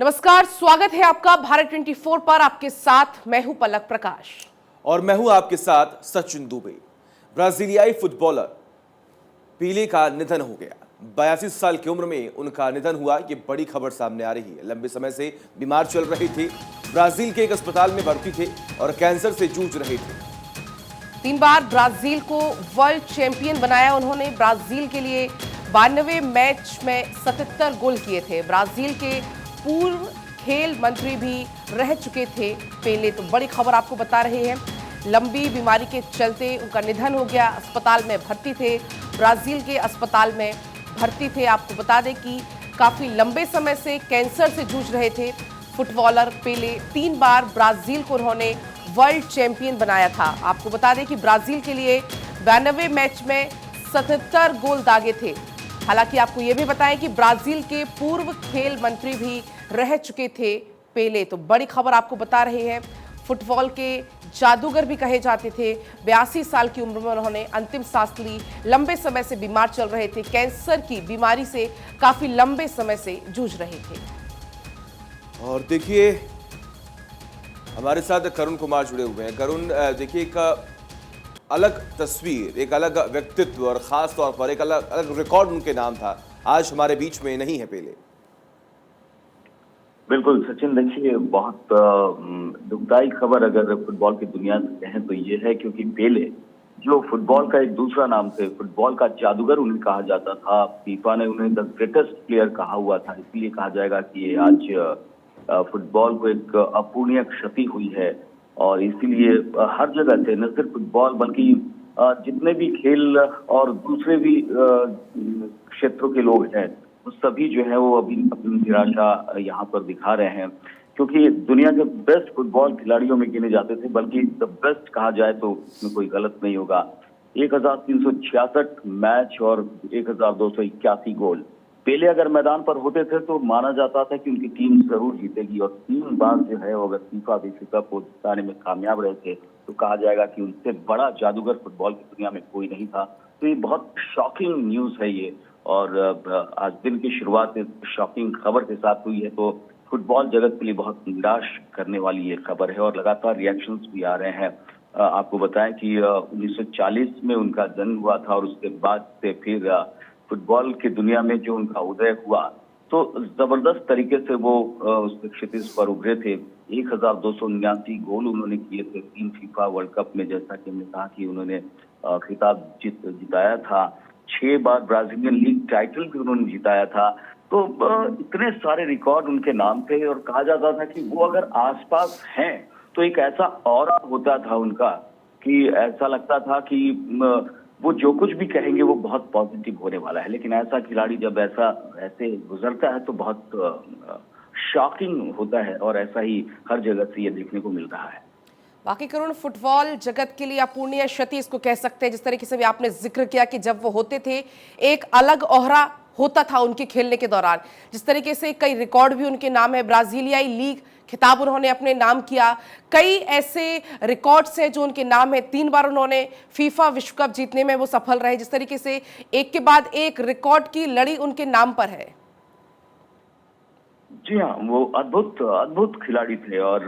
नमस्कार, स्वागत है आपका भारत 24 पर। आपके साथ मैं हूं पलक प्रकाश और मैं हूं आपके साथ सचिन दुबे। ब्राजीलियाई फुटबॉलर पीले का निधन हो गया। 82 साल की उम्र में उनका निधन हुआ, ये बड़ी खबर सामने आ रही है। लंबे समय से बीमार चल रहे थे, ब्राजील के एक अस्पताल में भर्ती थे और कैंसर से जूझ रहे थे। 3 बार ब्राजील को वर्ल्ड चैंपियन बनाया उन्होंने। ब्राजील के लिए 92 मैच में 77 गोल किए थे। ब्राजील के पूर्व खेल मंत्री भी रह चुके थे पेले। तो बड़ी खबर आपको बता रहे हैं, लंबी बीमारी के चलते उनका निधन हो गया। अस्पताल में भर्ती थे, ब्राजील के अस्पताल में भर्ती थे। आपको बता दें कि काफी लंबे समय से कैंसर से जूझ रहे थे फुटबॉलर पेले। 3 बार ब्राजील को उन्होंने वर्ल्ड चैंपियन बनाया था। आपको बता दें कि ब्राजील के लिए 92 मैच में 77 गोल दागे थे। हालांकि आपको यह भी बताएं कि ब्राजील के पूर्व खेल मंत्री भी रह चुके थे पेले। तो बड़ी खबर आपको बता रहे हैं, फुटबॉल के जादूगर भी कहे जाते थे। 82 साल की उम्र में उन्होंने अंतिम सांस ली। लंबे समय से बीमार चल रहे थे, कैंसर की बीमारी से काफी लंबे समय से जूझ रहे थे। और देखिए, हमारे साथ करुण कुमार जुड़े हुए हैं। करुण, देखिए, एक अलग तस्वीर, एक अलग व्यक्तित्व और खास तौर पर एक अलग रिकॉर्ड उनके नाम था, आज हमारे बीच में नहीं है पेले। बिल्कुल सचिन, देखिए बहुत दुखदाई खबर अगर फुटबॉल की दुनिया से कहें तो ये है, क्योंकि पेले जो फुटबॉल का एक दूसरा नाम थे, फुटबॉल का जादूगर उन्हें कहा जाता था। फीफा ने उन्हें द ग्रेटेस्ट प्लेयर कहा हुआ था। इसलिए कहा जाएगा कि ये आज फुटबॉल को एक अपूरणीय क्षति हुई है। और इसीलिए हर जगह से न सिर्फ फुटबॉल बल्कि जितने भी खेल और दूसरे भी क्षेत्रों के लोग हैं, वो सभी जो है वो अभी अपनी निराशा यहाँ पर दिखा रहे हैं, क्योंकि दुनिया के बेस्ट फुटबॉल खिलाड़ियों में गिने जाते थे, बल्कि द बेस्ट कहा जाए तो इसमें कोई गलत नहीं होगा। 1366 मैच और 1281 गोल। पेले अगर मैदान पर होते थे तो माना जाता था कि उनकी टीम जरूर जीतेगी। और 3 बार जो है वो अगर फीफा विश्व कप को जिताने में कामयाब रहे थे तो कहा जाएगा कि उनसे बड़ा जादूगर फुटबॉल की दुनिया में कोई नहीं था। तो ये बहुत शॉकिंग न्यूज है ये। और आज दिन की शुरुआत शॉकिंग खबर के साथ हुई है, तो फुटबॉल जगत के लिए बहुत निराश करने वाली ये खबर है। और लगातार रिएक्शंस भी आ रहे हैं। आपको बताएं कि 1940 में उनका जन्म हुआ था और उसके बाद से फिर फुटबॉल की दुनिया में जो उनका उदय हुआ, तो जबरदस्त तरीके से वो उस क्षितिज पर उभरे थे। 1279 गोल उन्होंने किए थे 3 फीफा वर्ल्ड कप में, जैसा कि हमने कहा कि उन्होंने खिताब जिताया था। 6 बार ब्राजीलियन लीग टाइटल भी उन्होंने जिताया था। तो इतने सारे रिकॉर्ड उनके नाम थे और कहा जाता था कि वो अगर आसपास हैं तो एक ऐसा ऑरा होता था उनका कि ऐसा लगता था कि वो जो कुछ भी कहेंगे वो बहुत पॉजिटिव होने वाला है। लेकिन ऐसा खिलाड़ी जब ऐसे गुजरता है तो बहुत शॉकिंग होता है, और ऐसा ही हर जगह से ये देखने को मिल रहा है। बाकी करुण, फुटबॉल जगत के लिए अपूरणीय क्षति इसको कह सकते हैं। जिस तरीके से भी आपने जिक्र किया कि जब वो होते थे एक अलग ओहरा होता था उनके खेलने के दौरान। जिस तरीके से कई रिकॉर्ड भी उनके नाम है, ब्राजीलियाई लीग खिताब उन्होंने अपने नाम किया। कई ऐसे रिकॉर्ड्स हैं जो उनके नाम है। 3 बार उन्होंने फीफा विश्व कप जीतने में वो सफल रहे। जिस तरीके से एक के बाद एक रिकॉर्ड की लड़ी उनके नाम पर है। जी हाँ, वो अद्भुत अद्भुत खिलाड़ी थे। और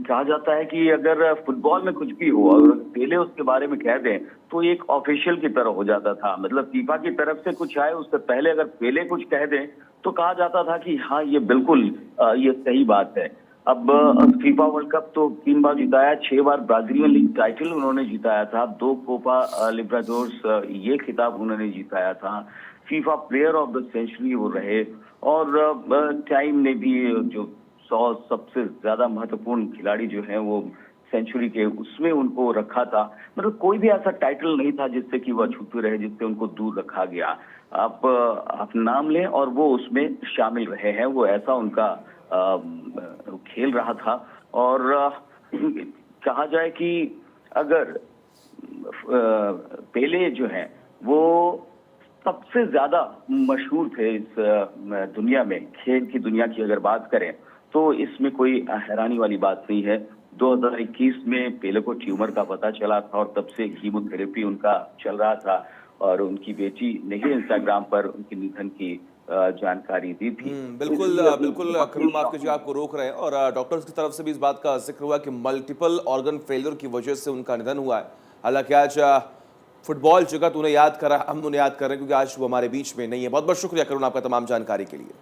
कहा जाता है कि अगर फुटबॉल में कुछ भी हो और पेले उसके बारे में कह दें तो एक ऑफिशियल की तरह हो जाता था। मतलब फीफा की तरफ से कुछ आए उससे पहले अगर पेले कुछ कह दें तो कहा जाता था कि हाँ, ये बिल्कुल ये सही बात है। अब फीफा वर्ल्ड कप तो 3 बार जिताया, 6 बार ब्राजीलियन लीग टाइटल उन्होंने जिताया था, 2 कोपा लिबराडोर्स ये खिताब उन्होंने जिताया था। FIFA player of the century वो रहे। और टाइम ने भी जो 100 सबसे ज्यादा महत्वपूर्ण खिलाड़ी जो हैं वो सेंचुरी के उसमें उनको रखा था। मतलब कोई भी ऐसा टाइटल नहीं था जिससे कि वह छुपे रहे, जिससे उनको दूर रखा गया। आप नाम लें और वो उसमें शामिल रहे हैं। वो ऐसा उनका खेल रहा था। और कहा जाए कि अगर पेले जो हैं वो सबसे ज्यादा मशहूर थे इस दुनिया में, खेल की दुनिया की अगर बात करें तो इसमें कोई हैरानी वाली बात नहीं है। 2021 में पेले को ट्यूमर का पता चला था और तब से कीमोथेरेपी उनका चल रहा था। और उनकी बेटी ने ही इंस्टाग्राम पर उनके निधन की जानकारी दी थी। बिल्कुल इसलिए बिल्कुल बहुत ही करुण, माफ शॉकिंग कीजिए, आपको रोक रहे हैं। और डॉक्टर्स की तरफ से भी इस बात का जिक्र हुआ कि मल्टीपल ऑर्गन फेलियर की वजह से उनका निधन हुआ है। हालांकि आज फुटबॉल जगत उन्हें याद कर रहा है, हम उन्हें याद कर रहे हैं क्योंकि आज वो हमारे बीच में नहीं है। बहुत बहुत शुक्रिया करुण आपका तमाम जानकारी के लिए।